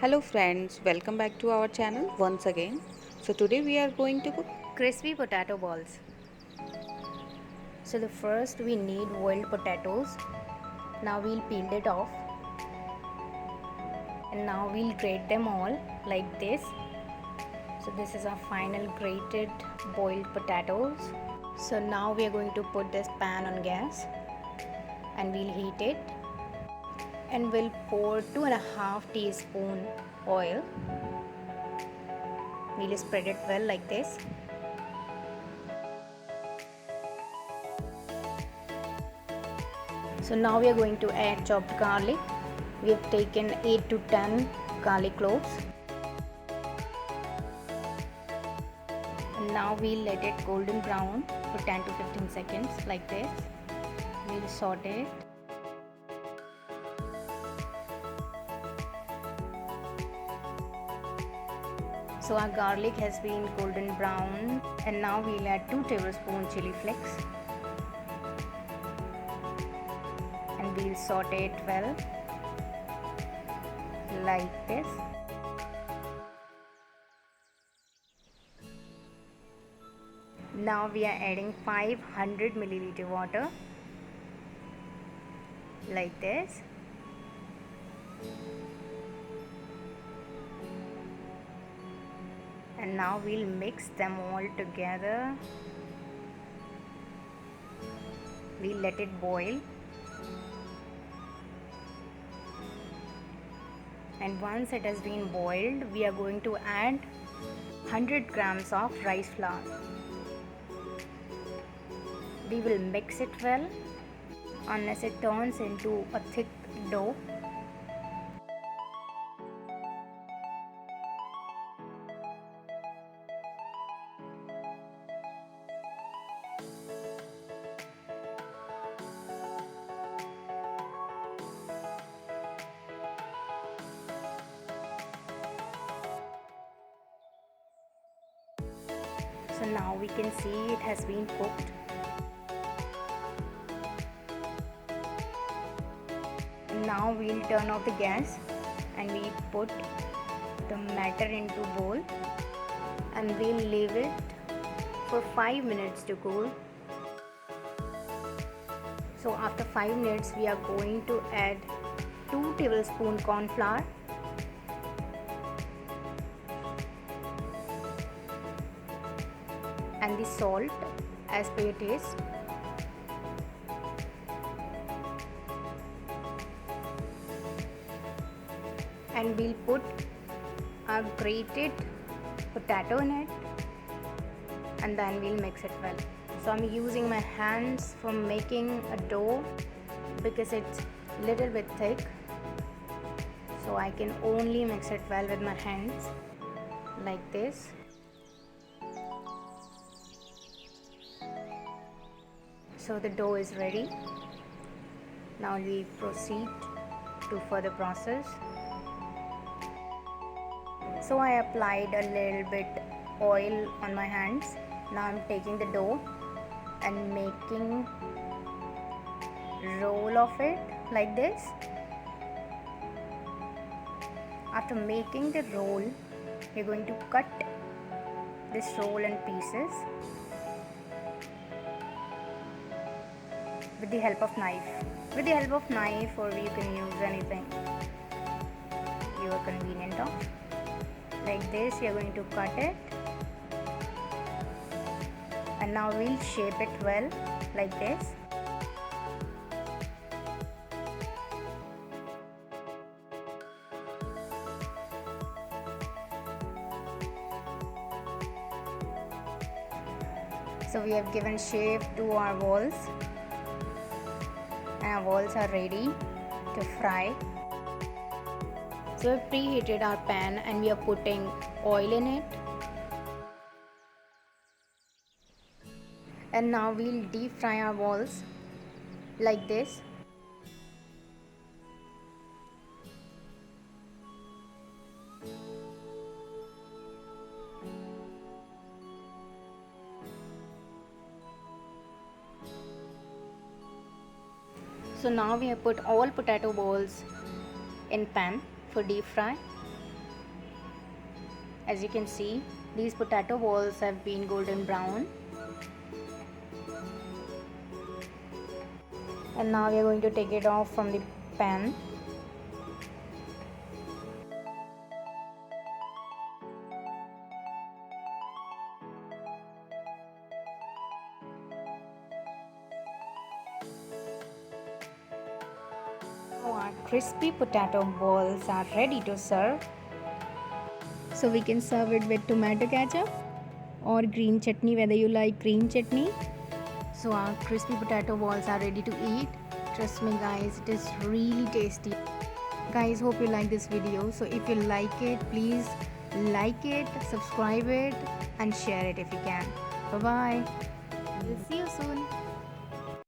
Hello friends, welcome back to our channel once again. So today we are going to cook Crispy potato balls. So the first we need boiled potatoes. Now we'll peel it off and now we'll grate them all like this. So this is our final grated boiled potatoes. So now we are going to put this pan on gas and we'll heat it and we'll pour 2.5 teaspoon oil. We'll spread it well like this. So now we are going to add chopped garlic. We have taken 8 to 10 garlic cloves. And now we'll let it golden brown for 10 to 15 seconds like this. We'll saute it. So our garlic has been golden brown and now we'll add 2 tablespoons chili flakes. And we'll saute it well like this. Now we are adding 500 milliliter water like this. And now we'll mix them all together. We'll let it boil. And once it has been boiled, we are going to add 100 grams of rice flour. We will mix it well unless it turns into a thick dough. So now we can see it has been cooked. Now we'll turn off the gas and we put the batter into bowl and we'll leave it for 5 minutes to cool. So after 5 minutes we are going to add 2 tablespoon corn flour and the salt as per your taste. And we'll put a grated potato in it and then we'll mix it well. So I'm using my hands for making a dough because it's little bit thick, so I can only mix it well with my hands like this. So the dough is ready. Now we proceed to further process. So I applied a little bit oil on my hands. Now I'm taking the dough and making roll of it like this. After making the roll, we're going to cut this roll in pieces with the help of knife. With the help of knife, or you can use anything you are convenient of. Like this, you're going to cut it. And now we'll shape it well like this. So we have given shape to our balls and our balls are ready to fry. So we've preheated our pan and we are putting oil in it. And now we'll deep fry our balls like this. So now we have put all potato balls in pan for deep fry. As you can see, these potato balls have been golden brown. And now we are going to take it off from the pan. Our crispy potato balls are ready to serve. So we can serve it with tomato ketchup or green chutney, whether you like green chutney. So our crispy potato balls are ready to eat. Trust me guys, it is really tasty. Guys, hope you like this video. So if you like it, please like it, subscribe it and share it if you can. Bye bye. We'll see you soon.